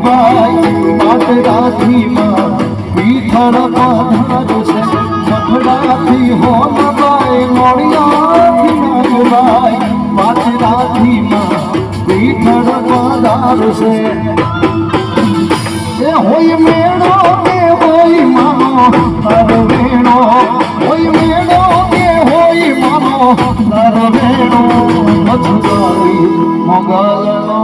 ભાઈ પાટરાથી માં પીઠળ પધારું છે મથડાથી હોમભાઈ મોડિયાથી નાગભાઈ પાટરાથી માં પીઠળ પધારું છે એ હોય મેળો કે હોય માનો તારો વેણો હોય મેળો કે હોય માનો તારો વેણો મથુરાઈ મોગલનો